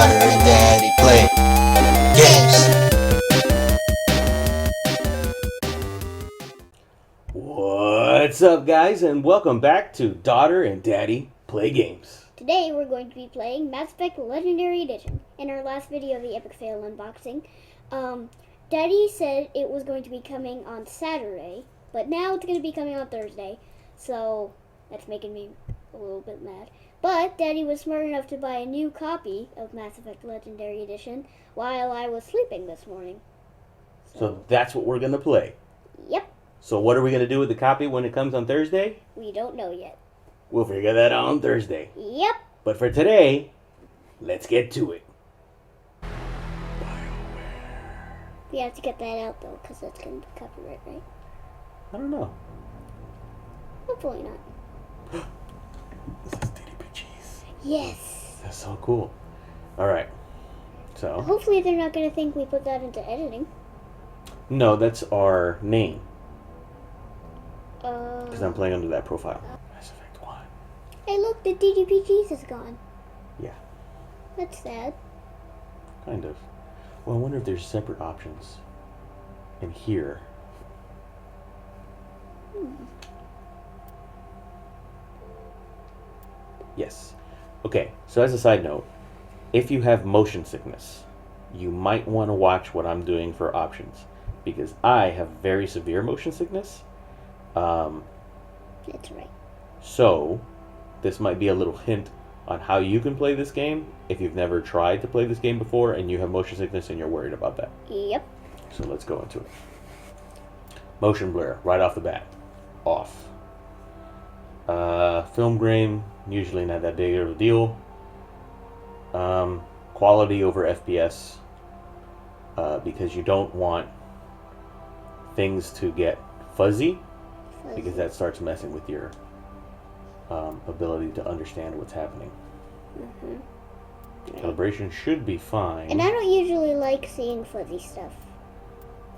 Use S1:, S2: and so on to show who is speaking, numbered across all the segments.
S1: daughter and daddy play games.
S2: What's up, guys, and welcome back to Daughter and Daddy Play Games.
S3: Today we're going to be playing Mass Effect Legendary Edition. In our last video, the Epic Fail unboxing, Daddy said it was going to be coming on Saturday, but now it's going to be coming on Thursday, so that's making me a little bit mad. But Daddy was smart enough to buy a new copy of Mass Effect Legendary Edition while I was sleeping this morning.
S2: So that's what we're going to play.
S3: Yep.
S2: So what are we going to do with the copy when it comes on Thursday?
S3: We don't know yet.
S2: We'll figure that out on Thursday.
S3: Yep.
S2: But for today, let's get to it.
S3: We have to get that out, though, because that's going to be copyright, right?
S2: I don't know.
S3: Hopefully not.
S2: This is DDPGs.
S3: Yes.
S2: That's so cool. All right. So.
S3: Hopefully they're not going to think we put that into editing.
S2: No, that's our name. Because I'm playing under that profile. Mass Effect 1.
S3: Hey, look, the DDPGs is gone.
S2: Yeah.
S3: That's sad.
S2: Kind of. Well, I wonder if there's separate options in here. Yes. Okay, so as a side note, if you have motion sickness, you might want to watch what I'm doing for options, because I have very severe motion sickness.
S3: That's right.
S2: So, this might be a little hint on how you can play this game if you've never tried to play this game before and you have motion sickness and you're worried about that.
S3: Yep.
S2: So let's go into it. Motion blur, right off the bat. Off. Film grain, usually not that big of a deal. Quality over FPS, because you don't want things to get fuzzy, because that starts messing with your ability to understand what's happening. Calibration should be fine.
S3: And I don't usually like seeing fuzzy stuff.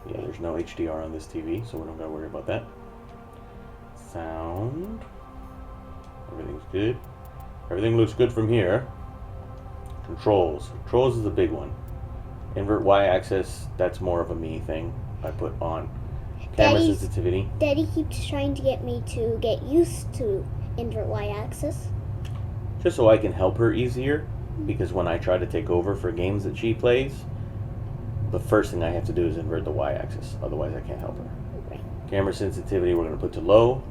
S2: Yeah, there's no HDR on this TV, so we don't gotta worry about that. Sound. Everything's good. Everything looks good from here. Controls. Controls is a big one. Invert Y-axis, that's more of a me thing I put on. Camera sensitivity.
S3: Daddy keeps trying to get me to get used to invert Y-axis.
S2: Just so I can help her easier, because when I try to take over for games that she plays, the first thing I have to do is invert the Y-axis. Otherwise, I can't help her.
S3: Right.
S2: Camera sensitivity, we're going to put to low.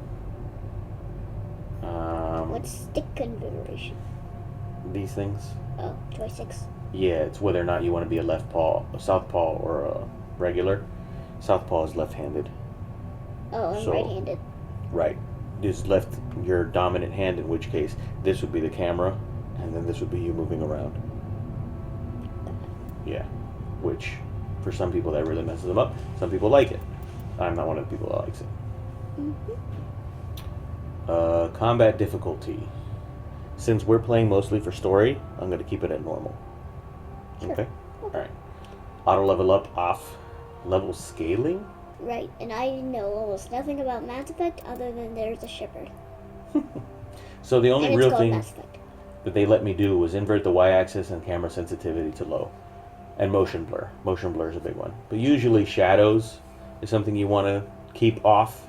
S3: What's stick configuration?
S2: These things.
S3: Oh, joysticks.
S2: Yeah, it's whether or not you want to be a southpaw, or a regular. Southpaw is left-handed.
S3: Oh, I'm right-handed.
S2: Right. Just left your dominant hand, in which case this would be the camera, and then this would be you moving around. Yeah. Which, for some people, that really messes them up. Some people like it. I'm not one of the people that likes it. Combat difficulty. Since we're playing mostly for story, I'm going to keep it at normal.
S3: Sure.
S2: Okay? Alright. Auto level up off. Level scaling?
S3: Right, and I know almost nothing about Mass Effect other than there's a shepherd.
S2: So the only real thing
S3: Mass Effect.
S2: that they let me do was invert the Y-axis and camera sensitivity to low. And motion blur. Motion blur is a big one. But usually shadows is something you want to keep off.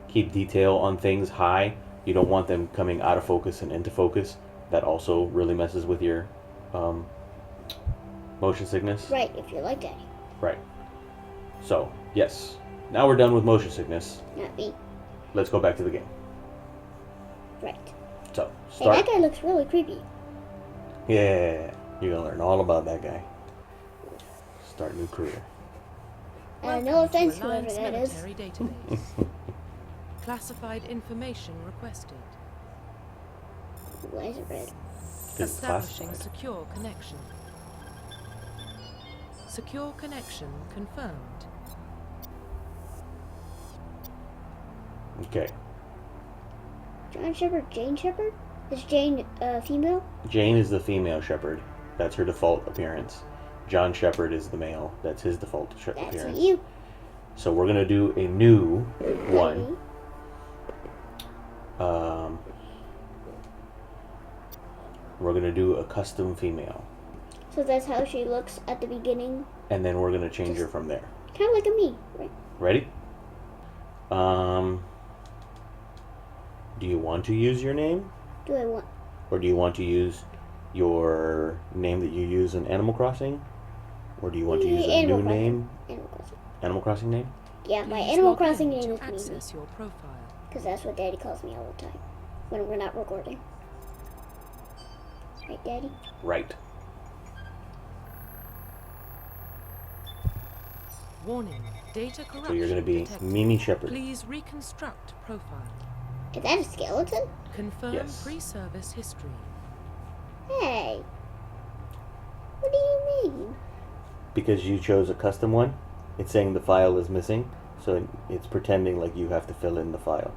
S2: Keep detail on things high. You don't want them coming out of focus and into focus. That also really messes with your motion sickness.
S3: Right, if you're like Daddy.
S2: Right. So, yes. Now we're done with motion sickness.
S3: Not me.
S2: Let's go back to the game.
S3: Right.
S2: So,
S3: Hey,
S2: start.
S3: that guy looks really creepy.
S2: Yeah, you're going to learn all about that guy. Start new career.
S3: No offense, whoever
S4: Alliance
S3: that is.
S4: military database. Classified information requested.
S3: Why is it red?
S2: It's
S4: Establishing
S2: classified.
S4: secure connection. Secure connection confirmed.
S2: Okay.
S3: John Shepard, Jane Shepard? Is Jane female?
S2: Jane is the female shepherd. That's her default appearance. John Shepard is the male. That's his default
S3: That's
S2: appearance.
S3: you.
S2: So we're going to do a new one. We're going to do a custom female.
S3: So that's how she looks at the beginning.
S2: And then we're going to change her from there.
S3: Kind of like a me, right?
S2: Ready? Do you want to use your name?
S3: Do I want?
S2: Or do you want to use your name that you use in Animal Crossing? Or do you want to use a
S3: Animal
S2: new
S3: Crossing.
S2: name?
S3: Animal Crossing.
S2: Animal Crossing name?
S3: Yeah, my
S4: Please
S3: Animal
S4: log in
S3: Crossing name
S4: to
S3: is Mimi.
S4: access your profile.
S3: Because that's what Daddy calls me all the time when we're not recording. Right, Daddy?
S2: Right.
S4: Warning, data corruption
S2: So you're going to be
S4: detected.
S2: Mimi Shepherd.
S4: Please reconstruct profile.
S3: Is that a skeleton?
S4: Confirm
S2: Yes.
S4: pre-service history.
S3: Hey. What do you mean?
S2: Because you chose a custom one, it's saying the file is missing. So it's pretending like you have to fill in the file.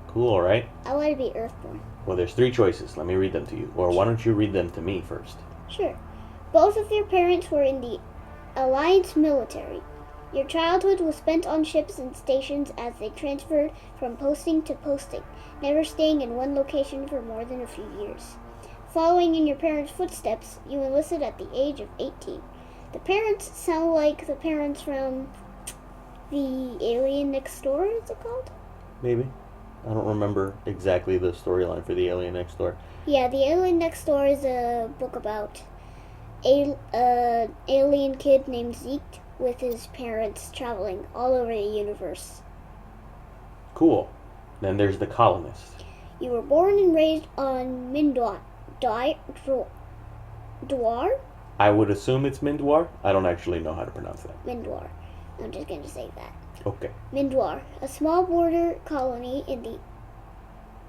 S2: Cool, right?
S3: I want to be Earthborn.
S2: Well, there's 3 choices. Let me read them to you. Or why don't you read them to me first?
S3: Sure. Both of your parents were in the Alliance military. Your childhood was spent on ships and stations as they transferred from posting to posting, never staying in one location for more than a few years. Following in your parents' footsteps, you enlisted at the age of 18. The parents sound like the parents from the Alien Next Door, is it called?
S2: Maybe. I don't remember exactly the storyline for the Alien Next Door.
S3: Yeah, the Alien Next Door is a book about a alien kid named Zeke with his parents traveling all over the universe.
S2: Cool. Then there's the Colonist.
S3: You were born and raised on Mindwar. Dwar?
S2: I would assume it's Mindwar. I don't actually know how to pronounce that.
S3: Mindwar. I'm just going to say that.
S2: Okay.
S3: Mindwar, a small border colony in the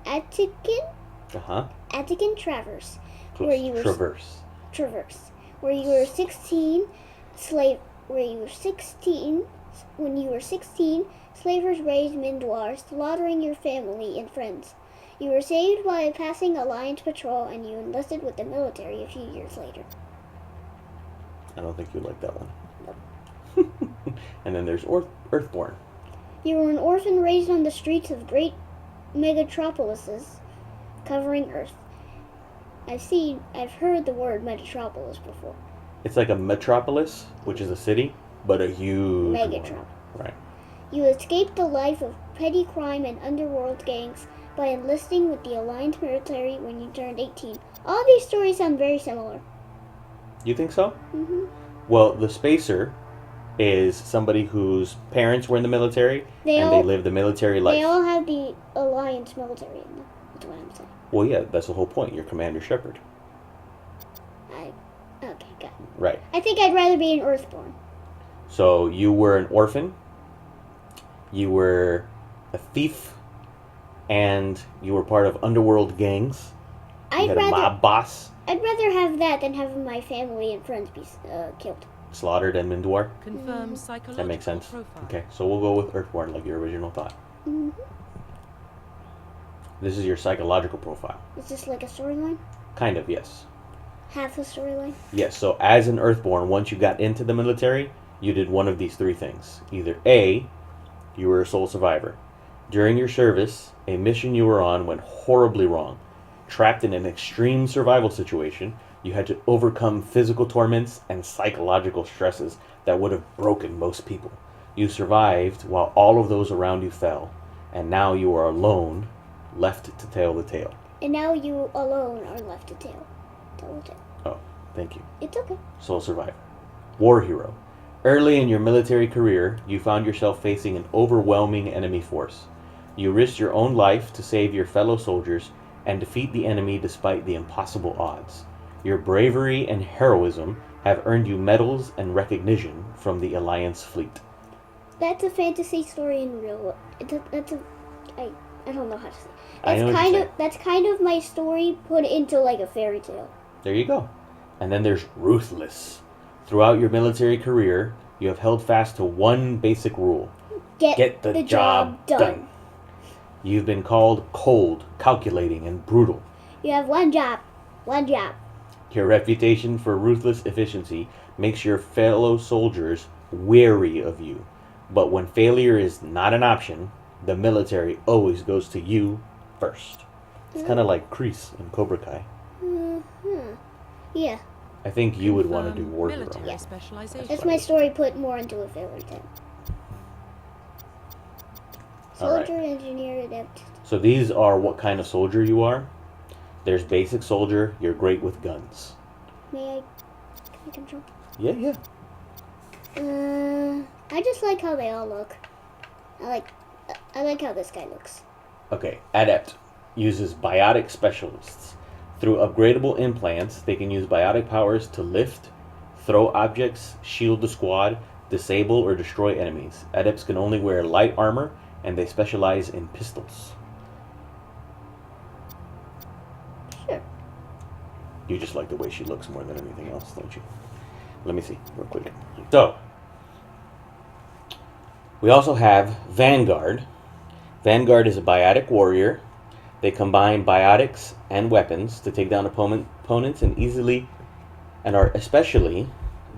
S2: Uh-huh.
S3: Attican Traverse,
S2: Close.
S3: where you were
S2: Traverse.
S3: where you were 16 slave when you were 16, slavers raised Mindwar, slaughtering your family and friends. You were saved by a passing Alliance patrol and you enlisted with the military a few years later.
S2: I don't think you like that one. And then there's Earthborn.
S3: You were an orphan raised on the streets of great megatropolises covering Earth. I've heard the word metropolis before.
S2: It's like a metropolis, which is a city, but a huge
S3: Megatron.
S2: one. Right.
S3: You escaped the life of petty crime and underworld gangs by enlisting with the Alliance military when you turned 18. All these stories sound very similar.
S2: You think so?
S3: Mm-hmm.
S2: Well, the Spacer is somebody whose parents were in the military
S3: They
S2: lived the military life.
S3: They all have the Alliance military in them. That's what I'm saying.
S2: Well, yeah, that's the whole point. You're Commander Shepard.
S3: Okay, got it.
S2: Right.
S3: I think I'd rather be an Earthborn.
S2: So you were an orphan, you were a thief, and you were part of underworld gangs. You had a mob boss.
S3: I'd rather have that than have my family and friends be killed.
S2: Slaughtered and Mindwar.
S4: Confirm psychological
S2: That makes sense.
S4: profile.
S2: Okay, so we'll go with Earthborn like your original thought.
S3: Mm-hmm.
S2: This is your psychological profile.
S3: Is this like a storyline?
S2: Kind of, yes.
S3: Half a storyline?
S2: Yes, so as an Earthborn, once you got into the military, you did one of these 3 things. Either A, you were a sole survivor. During your service, a mission you were on went horribly wrong. Trapped in an extreme survival situation, you had to overcome physical torments and psychological stresses that would have broken most people. You survived while all of those around you fell, and now you are alone, left to tell the tale.
S3: And now you alone are left to tell the tale.
S2: Oh, thank you.
S3: It's okay.
S2: Sole survivor. War hero. Early in your military career, you found yourself facing an overwhelming enemy force. You risked your own life to save your fellow soldiers and defeat the enemy despite the impossible odds. Your bravery and heroism have earned you medals and recognition from the Alliance fleet.
S3: That's a fantasy story in real. I don't know how to say.
S2: I know what you're saying.
S3: That's kind of my story put into like a fairy tale.
S2: There you go. And then there's ruthless. Throughout your military career, you have held fast to one basic rule. Get the job done. You've been called cold, calculating, and brutal.
S3: You have one job. One job.
S2: Your reputation for ruthless efficiency makes your fellow soldiers wary of you. But when failure is not an option, the military always goes to you first. It's kind of like Kreese in Cobra Kai.
S3: Yeah,
S2: I think you would want to do
S4: Confirm
S2: war hero.
S4: military
S3: Yeah.
S4: specialization.
S3: that's my story put more into a fairy tale.
S2: Alright.
S3: Soldier, engineer, adept.
S2: So these are what kind of soldier you are. There's basic soldier. You're great with guns.
S3: Can I control?
S2: Yeah.
S3: I just like how they all look. I like how this guy looks.
S2: Okay. Adept uses biotic specialists. Through upgradable implants, they can use biotic powers to lift, throw objects, shield the squad, disable or destroy enemies. Adepts can only wear light armor, and they specialize in pistols.
S3: Sure.
S2: You just like the way she looks more than anything else, don't you? Let me see real quick. So, we also have Vanguard. Vanguard is a biotic warrior. They combine biotics and weapons to take down opponents and are especially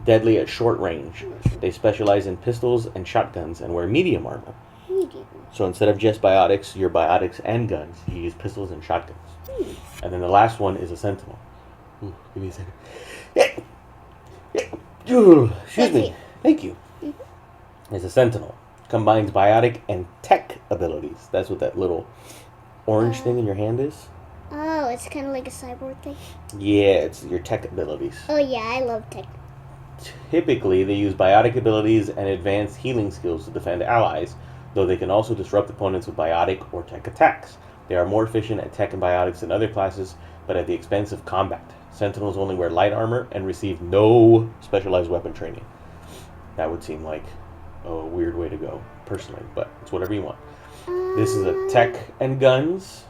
S2: deadly at short range. They specialize in pistols and shotguns and wear medium armor.
S3: Medium.
S2: So instead of just biotics, your biotics and guns, you use pistols and shotguns. And then the last one is a Sentinel. Ooh, give me a second. Excuse me. Thank you. It's a Sentinel. Combines biotic and tech abilities. That's what that little orange thing in your hand is.
S3: Oh, it's kind of like a cyborg thing.
S2: Yeah, it's your tech abilities.
S3: Oh yeah, I love tech.
S2: Typically, they use biotic abilities and advanced healing skills to defend allies, though they can also disrupt opponents with biotic or tech attacks. They are more efficient at tech and biotics than other classes, but at the expense of combat. Sentinels only wear light armor and receive no specialized weapon training. That would seem like a weird way to go, personally, but it's whatever you want. This is a tech and guns.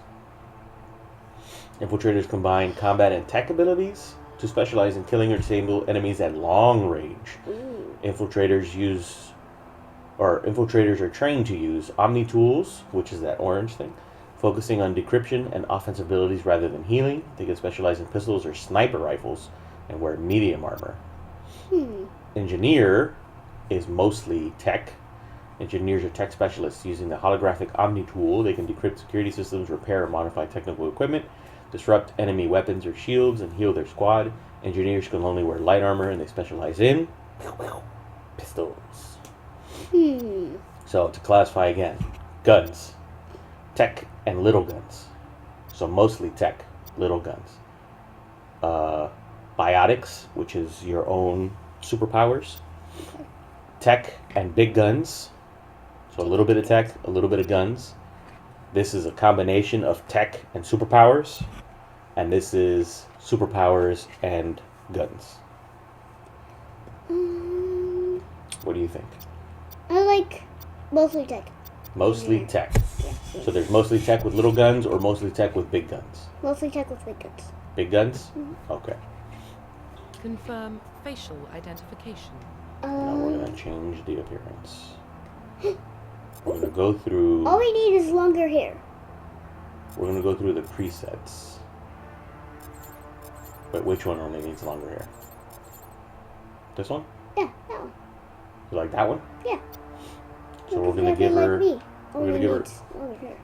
S2: Infiltrators combine combat and tech abilities to specialize in killing or disable enemies at long range. Infiltrators are trained to use Omni tools, which is that orange thing, focusing on decryption and offensive abilities rather than healing. They can specialize in pistols or sniper rifles and wear medium armor. Engineer is mostly tech. Engineers are tech specialists using the holographic Omni tool. They can decrypt security systems, repair or modify technical equipment, disrupt enemy weapons or shields, and heal their squad. Engineers can only wear light armor, and they specialize in pistols. So to classify again, guns, tech and little guns. So mostly tech, little guns. Biotics, which is your own superpowers. Tech and big guns. So a little bit of tech, a little bit of guns. This is a combination of tech and superpowers. And this is superpowers and guns. What do you think?
S3: I like mostly tech.
S2: Mostly tech. So there's mostly tech with little guns or mostly tech with big guns?
S3: Mostly tech with big guns.
S2: Big guns? Okay.
S4: Confirm facial identification.
S2: Now we're going to change the appearance. We're going to go through...
S3: All we need is longer hair.
S2: We're going to go through the presets. But which one only needs longer hair? This one?
S3: Yeah, that one.
S2: You like that one?
S3: Yeah.
S2: So we're going to give her...
S3: Like me.
S2: We're going to give her
S3: longer hair.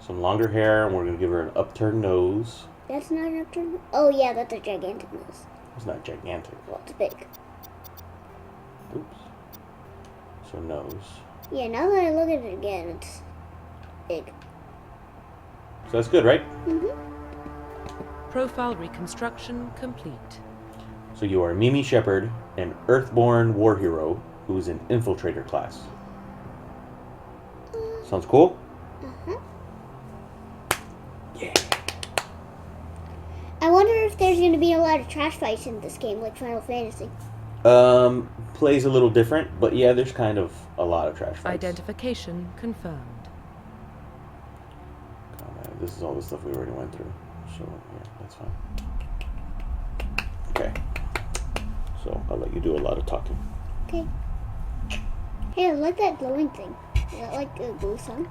S2: some longer hair, and we're going to give her an upturned nose.
S3: That's not an upturned. Oh yeah, that's a gigantic nose.
S2: It's not gigantic.
S3: Well, it's big.
S2: Oops. So nose.
S3: Yeah, now that I look at it again, it's big.
S2: So that's good, right?
S4: Profile reconstruction complete.
S2: So you are Mimi Shepard, an Earthborn war hero who is an infiltrator class. Sounds cool? Yeah.
S3: I wonder if there's going to be a lot of trash fights in this game, like Final Fantasy.
S2: Plays a little different, but yeah, there's kind of a lot of trash fights.
S4: Identification confirmed.
S2: This is all the stuff we already went through, so yeah, that's fine. Okay. So I'll let you do a lot of talking.
S3: Okay. Hey, I like that glowing thing. Is that like a blue sun?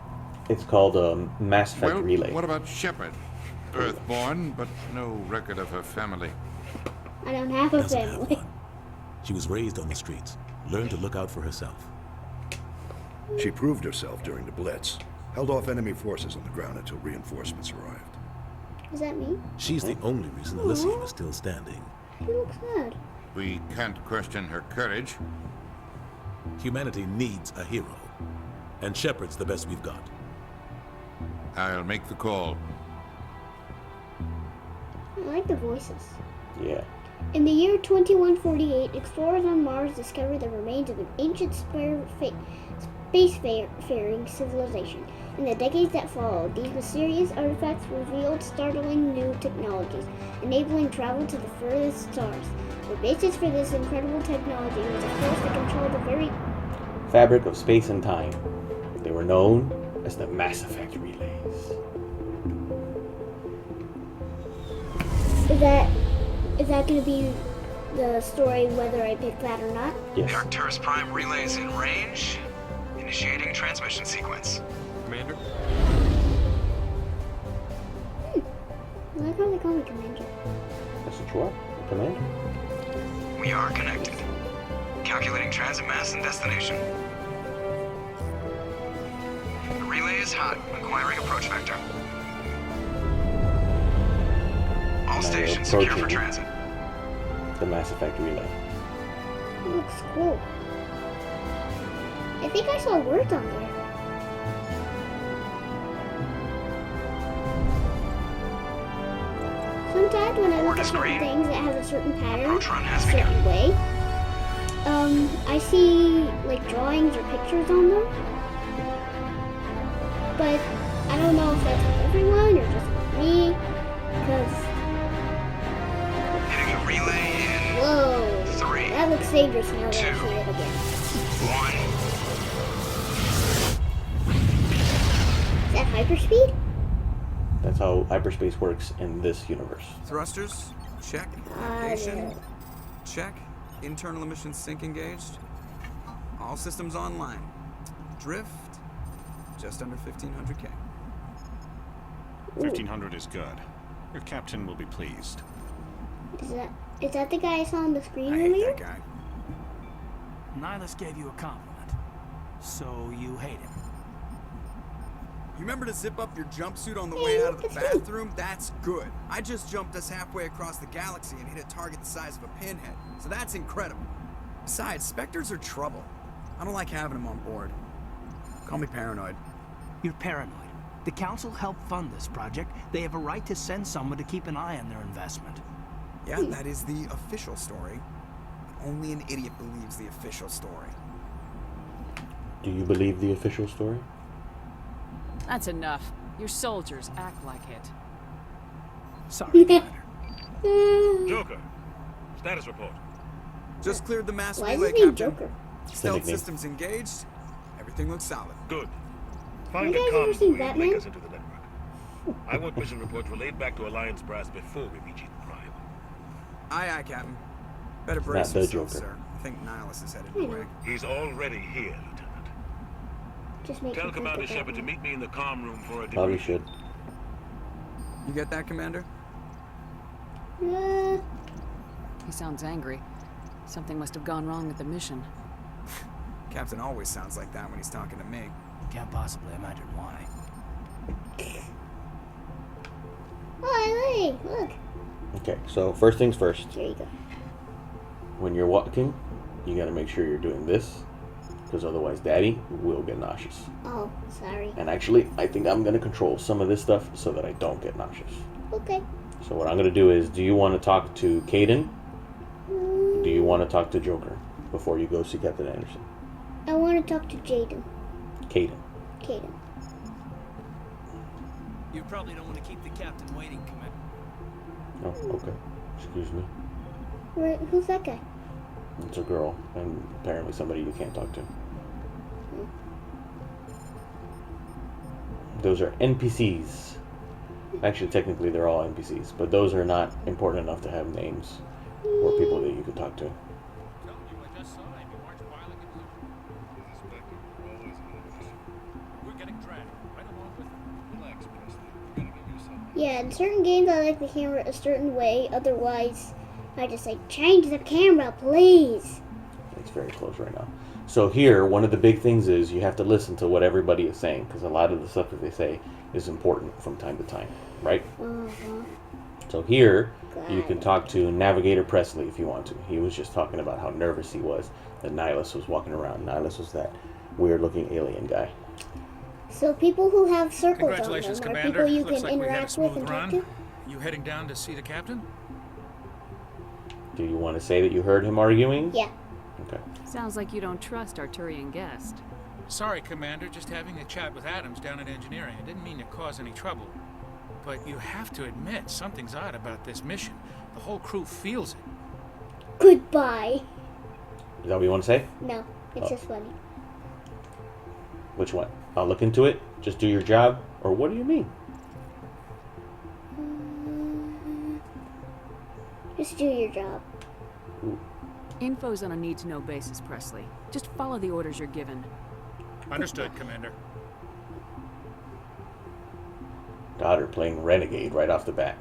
S2: It's called a Mass Effect
S5: Well,
S2: Relay.
S5: what about Shepard? Earthborn, but no record of her family.
S3: I don't have a
S6: Doesn't have
S3: family.
S6: one. She was raised on the streets, learned to look out for herself.
S7: She proved herself during the Blitz, held off enemy forces on the ground until reinforcements arrived.
S3: Is that me?
S6: She's the only reason Elysium is still standing.
S3: She looks sad.
S5: We can't question her courage.
S6: Humanity needs a hero. And Shepard's the best we've got.
S5: I'll make the call.
S3: I like the voices.
S2: Yeah.
S3: In the year 2148, explorers on Mars discovered the remains of an ancient spacefaring civilization. In the decades that followed, these mysterious artifacts revealed startling new technologies, enabling travel to the furthest stars. The basis for this incredible technology was a force to control the very
S2: Fabric of space and time. They were known as the Mass Effect relays.
S3: Is that going to be the story whether I pick that or not?
S2: Yes.
S7: The Arcturus Prime relay is in range. Initiating transmission sequence.
S8: Commander?
S3: I like how they call me Commander.
S2: That's what you are, Commander.
S7: We are connected. Calculating transit mass and destination. The relay is hot. Acquiring approach vector. All stations secure for
S2: approaching.
S7: transit.
S2: The Mass Effect relay.
S3: It looks cool. I think I saw words on there. Sometimes when I look at certain things that have a certain pattern,
S7: Approach run
S3: a
S7: has
S3: certain
S7: begun.
S3: way, I see like drawings or pictures on them. But I don't know if that's with everyone or just with me, because
S7: Hitting the relay in
S3: whoa,
S7: 3,
S3: that looks dangerous now that I
S7: 2,
S3: see it again.
S7: 1.
S3: Is that hyperspeed?
S2: That's how hyperspace works in this universe.
S9: Thrusters, check.
S3: Yeah.
S9: Navigation, check. Internal emissions sync engaged. All systems online. Drift, just under 1500K.
S8: 1500 is good. Your captain will be pleased.
S3: Is that the guy I saw on the screen
S9: I hate
S3: earlier?
S9: that guy.
S10: Nihilus gave you a compliment. So you hate him.
S9: You remember to zip up your jumpsuit on the
S3: Hey,
S9: way out
S3: look,
S9: of the
S3: it's me.
S9: bathroom? That's good. I just jumped us halfway across the galaxy and hit a target the size of a pinhead. So that's incredible. Besides, Spectres are trouble. I don't like having them on board. Call me paranoid.
S10: You're paranoid. The Council helped fund this project. They have a right to send someone to keep an eye on their investment.
S9: Yeah, that is the official story. Only an idiot believes the official story.
S2: Do you believe the official story?
S11: That's enough. Your soldiers act like it.
S10: Sorry, Commander.
S8: Joker, status report.
S9: Just cleared the mass
S3: Why is
S9: relay,
S3: his name
S9: Captain.
S3: Joker?
S9: Stealth
S2: nickname.
S9: systems engaged. Everything looks solid.
S8: Good. Find
S3: You
S8: a
S3: guys ever
S8: comm
S3: seen
S8: buoy and
S3: Batman?
S8: link us into the network. I want mission reports relayed back to Alliance brass before we reach Eden Prime.
S9: Aye, aye, Captain. Better
S2: Not
S9: brace
S2: the
S9: yourself,
S2: Joker.
S9: sir. I think Nihilus is headed
S3: I
S9: your
S3: know.
S9: way.
S8: He's already here, Lieutenant.
S3: Just make
S8: Tell
S3: me think
S8: Commander
S3: of
S8: Shepard to
S3: Batman.
S8: meet me in the comm room for a
S2: Probably
S8: debrief.
S2: should.
S9: You get that, Commander?
S11: He sounds angry. Something must have gone wrong with the mission.
S9: Captain always sounds like that when he's talking to me.
S10: Can't possibly imagine why.
S3: Oh, hey, look.
S2: Okay, so first things first.
S3: There you go.
S2: When you're walking, you gotta make sure you're doing this, because otherwise Daddy will get nauseous.
S3: Oh, sorry.
S2: And actually, I think I'm gonna control some of this stuff so that I don't get nauseous.
S3: Okay.
S2: So what I'm gonna do is, do you want to talk to Caden? Do you want to talk to Joker before you go see Captain Anderson?
S3: I want to talk to Jaden.
S2: Caden.
S3: Caden.
S10: You probably don't want to keep the captain waiting, Commander.
S2: Oh, okay. Excuse me.
S3: Who's that guy?
S2: It's a girl, and apparently somebody you can't talk to. Those are NPCs. Actually, technically, they're all NPCs, but those are not important enough to have names or people that you could talk to.
S3: Yeah, in certain games I like the camera a certain way, otherwise I just say, change the camera, please.
S2: It's very close right now. So here, one of the big things is you have to listen to what everybody is saying, because a lot of the stuff that they say is important from time to time, right?
S3: Uh-huh.
S2: So here, you can talk to Navigator Presley if you want to. He was just talking about how nervous he was that Nihilus was walking around. Nihilus was that weird-looking alien guy.
S3: So people who have circles on
S12: Congratulations,
S3: them are
S12: Commander.
S3: people you
S12: Looks
S3: can
S12: like we had a
S3: interact with
S12: smooth
S3: and talk
S12: run.
S3: to?
S12: You heading down to see the captain?
S2: Do you want to say that you heard him arguing?
S3: Yeah.
S2: Okay.
S11: Sounds like you don't trust Arturian guest.
S12: Sorry, Commander. Just having a chat with Adams down at engineering. I didn't mean to cause any trouble. But you have to admit, something's odd about this mission. The whole crew feels it.
S3: Goodbye.
S2: Is that what you want to say?
S3: No, it's just funny.
S2: Which one? I'll look into it. Just do your job? Or what do you mean?
S3: Just do your job.
S11: Info's on a need-to-know basis, Presley. Just follow the orders you're given.
S12: Understood, Commander.
S2: Daughter playing Renegade right off the bat.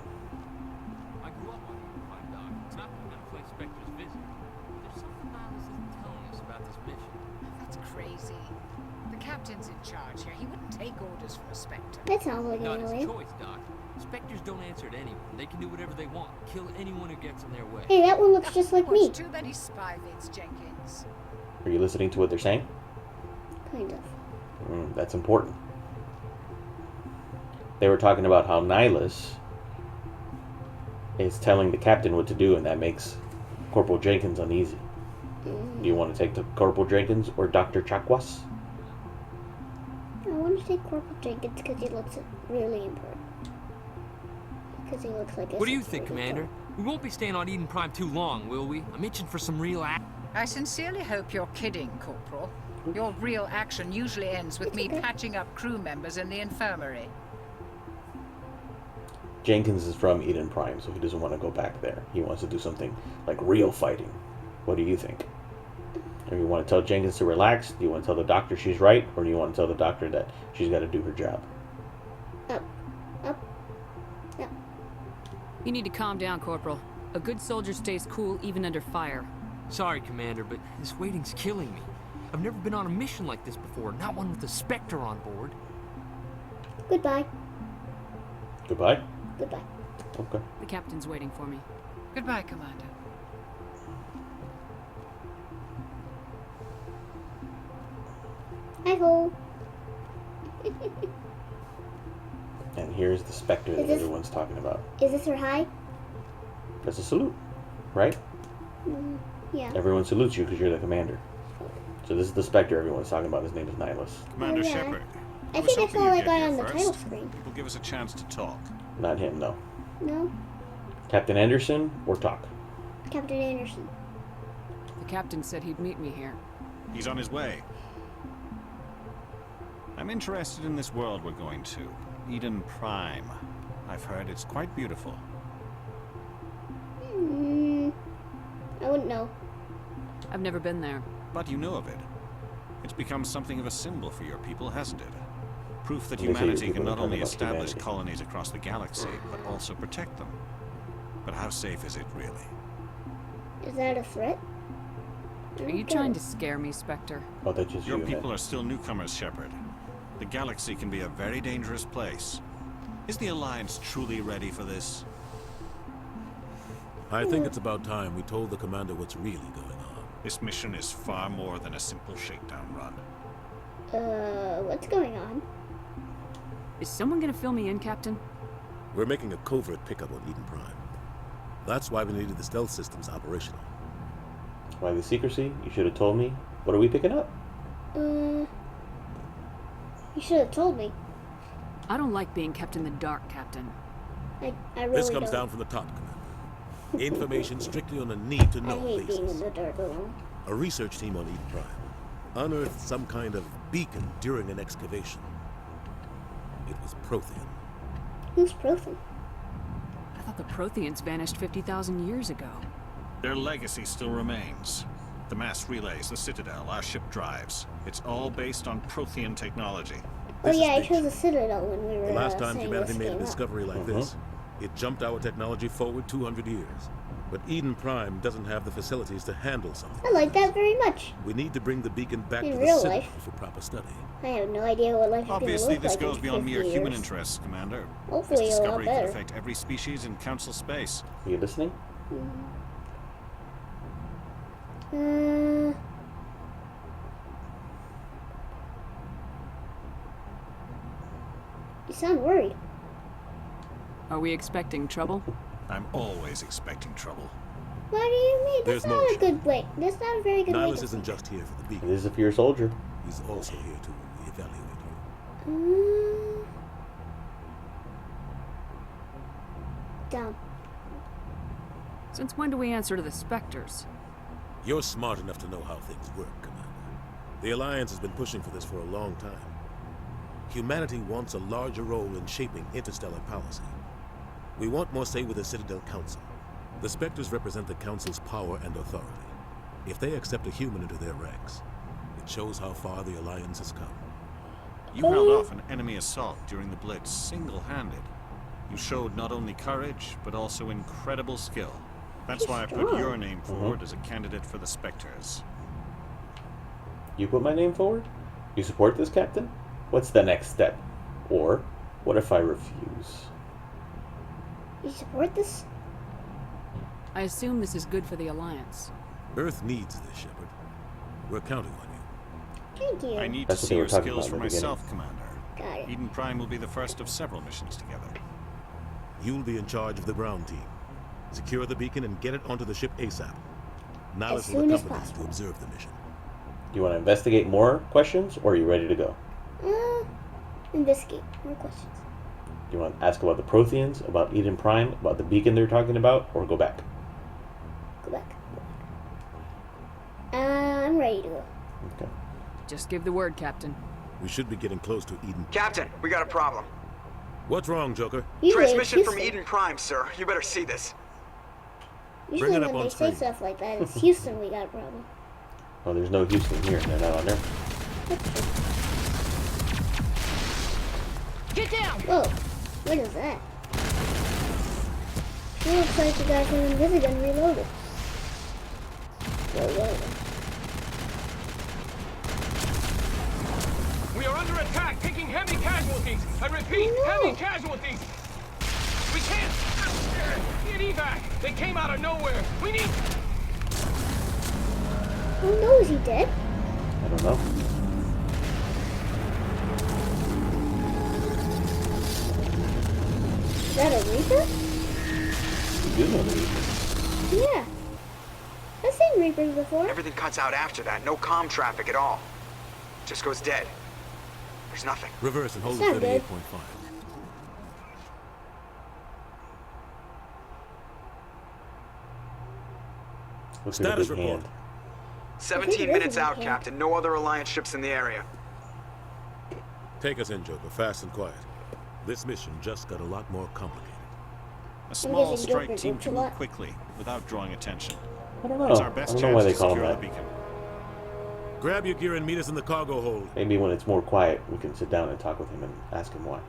S13: I grew up on Untitled, Doc. It's not that we're gonna play Spectre's visit. There's something Niles isn't telling us about this mission.
S14: That's crazy. The captain's in charge here. He wouldn't take orders from a Spectre.
S3: That sounds like
S13: Not
S3: an
S13: his
S3: alien.
S13: choice, Doc. Spectres don't answer to anyone. They can do whatever they want. Kill anyone who gets in their way.
S3: Hey, that one looks just like me.
S14: Too many spy vids, Jenkins.
S2: Are you listening to what they're saying?
S3: Kind of.
S2: That's important. They were talking about how Nihilus is telling the captain what to do, and that makes Corporal Jenkins uneasy. Do you want to take the Corporal Jenkins or Dr. Chakwas?
S3: I want to take Corporal Jenkins because he looks really important. Because he looks like a
S13: What do you think,
S3: security
S13: Commander? We won't be staying on Eden Prime too long, will we? I'm itching for some real action.
S14: I sincerely hope you're kidding, Corporal. Your real action usually ends with me patching up crew members in the infirmary.
S2: Jenkins is from Eden Prime, so he doesn't want to go back there. He wants to do something like real fighting. What do you think? Or you want to tell Jenkins to relax? Do you want to tell the doctor she's right? Or do you want to tell the doctor that she's got to do her job?
S3: Up. Up. Up.
S11: You need to calm down, Corporal. A good soldier stays cool even under fire.
S13: Sorry, Commander, but this waiting's killing me. I've never been on a mission like this before, not one with a Spectre on board.
S3: Goodbye.
S2: Goodbye?
S3: Goodbye.
S2: Okay.
S11: The captain's waiting for me.
S14: Goodbye, Commander.
S3: Hi-ho.
S2: And here's the Spectre that everyone's talking about.
S3: Is this her hi?
S2: That's a salute, right?
S3: Yeah.
S2: Everyone salutes you because you're the commander. So this is the Spectre everyone's talking about. His name is Nihilus.
S3: Commander Shepard. I think I saw that guy on the title screen.
S15: Will give us a chance to talk.
S2: Not him, no.
S3: No?
S2: Captain Anderson or talk?
S3: Captain Anderson.
S11: The captain said he'd meet me here.
S15: He's on his way. I'm interested in this world we're going to. Eden Prime. I've heard it's quite beautiful.
S3: I wouldn't know.
S11: I've never been there.
S15: But you know of it. It's become something of a symbol for your people, hasn't it? Proof that
S2: They say your
S15: humanity
S2: people
S15: can
S2: are
S15: not
S2: talking
S15: only
S2: about
S15: establish
S2: humanity.
S15: colonies across the galaxy, but also protect them. But how safe is it, really?
S3: Is that a threat?
S11: Are you trying to scare me, Spectre?
S2: Oh, that's just
S15: Your
S2: you,
S15: people are still newcomers, Shepard. The galaxy can be a very dangerous place. Is the Alliance truly ready for this?
S6: I think it's about time we told the commander what's really going on.
S15: This mission is far more than a simple shakedown run.
S3: What's going on?
S11: Is someone gonna fill me in, Captain?
S6: We're making a covert pickup on Eden Prime. That's why we needed the stealth systems operational.
S2: Why the secrecy? You should have told me. What are we picking up?
S3: You should have told me.
S11: I don't like being kept in the dark, Captain.
S3: I really
S6: This comes
S3: don't.
S6: down from the top, Commander. Information strictly on a need-to-know
S3: I hate
S6: basis.
S3: being in the dark alone.
S6: A research team on Eden Prime unearthed some kind of beacon during an excavation. It was Prothean.
S3: Who's Prothean?
S11: I thought the Protheans vanished 50,000 years ago.
S15: Their legacy still remains. The mass relays, the Citadel, our ship drives. It's all based on Prothean technology.
S3: Oh yeah, I chose the Citadel when we were
S6: The last time
S3: saying
S6: humanity
S3: this
S6: made a
S3: came up.
S6: discovery like this, it jumped our technology forward 200 years. But Eden Prime doesn't have the facilities to handle something.
S3: I like that very much.
S6: We need to bring the beacon back
S3: In
S6: to the
S3: real
S6: Citadel
S3: life.
S6: for proper study.
S3: I have no idea what life is going to
S15: Obviously,
S3: look
S15: this
S3: like
S15: goes
S3: in
S15: beyond
S3: 50
S15: mere human
S3: years.
S15: interests, Commander.
S3: Hopefully
S15: This
S3: a lot
S15: discovery could
S3: better.
S15: affect every species in Council space.
S2: Are you listening?
S3: You sound worried.
S11: Are we expecting trouble?
S15: I'm always expecting trouble.
S3: What do you mean? That's
S6: There's
S3: not
S6: no
S3: a good way. That's not a very good way
S6: Nihilus
S3: to
S6: isn't just here for the
S2: It
S6: beacon.
S2: is if you're a soldier.
S6: He's also here to evaluate you.
S3: Down.
S11: Since when do we answer to the Spectres?
S6: You're smart enough to know how things work, Commander. The Alliance has been pushing for this for a long time. Humanity wants a larger role in shaping interstellar policy. We want more say with the Citadel Council. The Spectres represent the Council's power and authority. If they accept a human into their ranks, it shows how far the Alliance has come.
S15: You held off an enemy assault during the Blitz single-handed. You showed not only courage, but also incredible skill. That's why I put your name forward as a candidate for the Spectres.
S2: You put my name forward? You support this, Captain? What's the next step? Or, what if I refuse?
S3: You support this?
S11: I assume this is good for the Alliance.
S6: Earth needs this, Shepard. We're counting on you.
S3: Thank you.
S15: I need
S2: That's
S15: to
S2: what
S15: see
S2: they were
S15: your
S2: talking
S15: skills
S2: about
S15: for
S2: in the beginning.
S15: myself, Commander.
S3: Got it.
S15: Eden Prime will be the first of several missions together.
S6: You'll be in charge of the ground team. Secure the beacon and get it onto the ship ASAP. Nihilus will
S3: soon as
S6: accompany you to observe the mission.
S2: Do you want to investigate more questions, or are you ready to go?
S3: Investigate. More questions.
S2: Do you want to ask about the Protheans, about Eden Prime, about the beacon they're talking about, or go back?
S3: Go back. I'm ready to go.
S2: Okay.
S11: Just give the word, Captain.
S6: We should be getting close to Eden.
S7: Captain, we got a problem.
S6: What's wrong, Joker?
S7: Transmission from Eden Prime, sir. You better see this.
S3: Usually
S6: it up
S3: when
S6: on
S3: they say
S6: screen.
S3: stuff like that, it's Houston we got a problem.
S2: Oh, there's no Houston here. They're not on there.
S3: Get down! Whoa, what is that? It looks like the guy from Invisigun reloaded. Whoa.
S13: We are under attack, taking heavy casualties. I repeat, heavy casualties. We can't get evac. They came out of nowhere. We need.
S3: Oh no, is he dead?
S2: I don't know.
S3: Is that a Reaper?
S2: You do know the Reaper.
S3: Yeah. I've seen Reapers before.
S7: Everything cuts out after that. No comm traffic at all. Just goes dead. There's nothing.
S6: Reverse and hold
S3: It's
S6: at
S3: not good.
S6: 38.5.
S2: Looks like a
S6: Status
S2: big
S6: report.
S2: hand.
S7: 17 minutes out, Captain. No other Alliance ships in the area.
S6: Take us in, Joker, fast and quiet. This mission just got a lot more complicated.
S15: A small
S3: guessing
S15: strike
S3: Joker
S15: team
S3: did
S15: can
S3: a
S15: move
S3: lot.
S15: quickly without drawing attention.
S2: I don't know.
S15: It's our
S2: I
S15: best
S2: don't know why
S15: chance
S2: they
S15: to
S2: call him
S15: secure the
S2: that.
S15: beacon.
S6: Grab your gear and meet us in the cargo hold.
S2: Maybe when it's more quiet, we can sit down and talk with him and ask him why.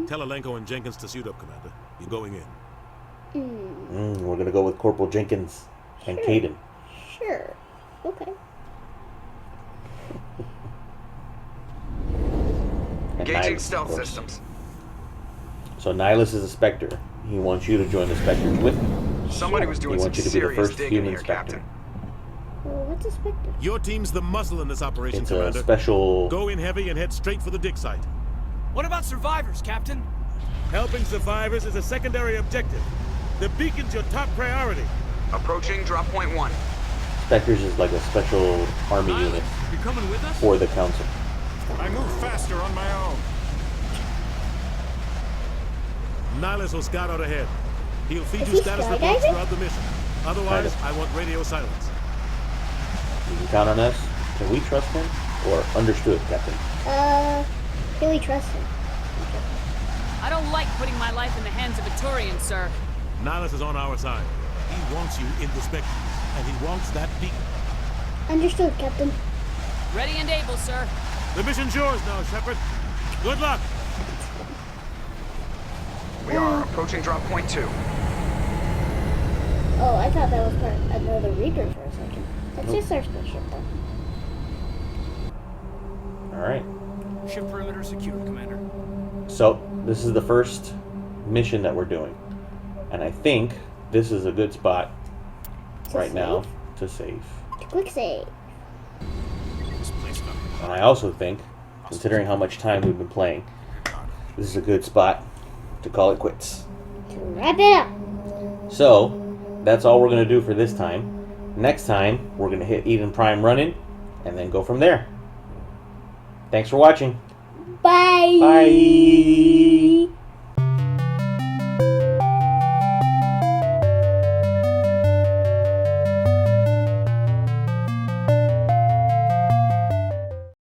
S6: Tell Alenko and Jenkins to suit up, Commander. You're going in.
S2: We're gonna go with Corporal Jenkins and Caden.
S3: Sure. Okay.
S2: And
S7: Engaging
S2: Nihilus,
S7: stealth
S2: of course.
S7: systems.
S2: So Nihilus is a Spectre. He wants you to join the Spectres with him.
S7: Somebody was doing
S2: He
S7: some
S2: wants you to be the
S7: serious
S2: first
S7: digging
S2: human
S7: here,
S2: Spectre.
S7: Captain.
S3: Well, what's a Spectre?
S6: Your team's the muscle in this operation,
S2: It's
S6: Commander.
S2: a special.
S6: Go in heavy and head straight for the dig site.
S10: What about survivors, Captain?
S6: Helping survivors is a secondary objective. The beacon's your top priority.
S7: Approaching drop point 1.
S2: Spectres is like a special army unit
S10: You coming with us?
S2: for the Council.
S15: I move faster on my own.
S6: Nihilus will scout out ahead. He'll feed
S3: Is
S6: you
S3: he
S6: status
S3: skydiving?
S6: reports throughout the mission. Otherwise,
S2: Kind
S6: I want radio silence.
S2: You can count on us. Can we trust him? Or understood, Captain?
S3: Can we trust him?
S11: I don't like putting my life in the hands of a Turian, sir.
S6: Nihilus is on our side. He wants you in the Spectres, and he wants that beacon.
S3: Understood, Captain.
S11: Ready and able, sir.
S6: The mission's yours now, Shepard. Good luck.
S7: We are approaching drop point 2.
S3: Oh, I thought that was part another Reaper for a second. That's just our spaceship, though.
S2: Alright.
S10: Ship perimeter secure, Commander.
S2: So, this is the first mission that we're doing. And I think this is a good spot right now to save.
S3: Quick save.
S2: And I also think, considering how much time we've been playing, this is a good spot to call it quits.
S3: To wrap it up.
S2: So, that's all we're going to do for this time. Next time, we're going to hit Eden Prime running, and then go from there. Thanks for watching.
S3: Bye.
S2: Bye.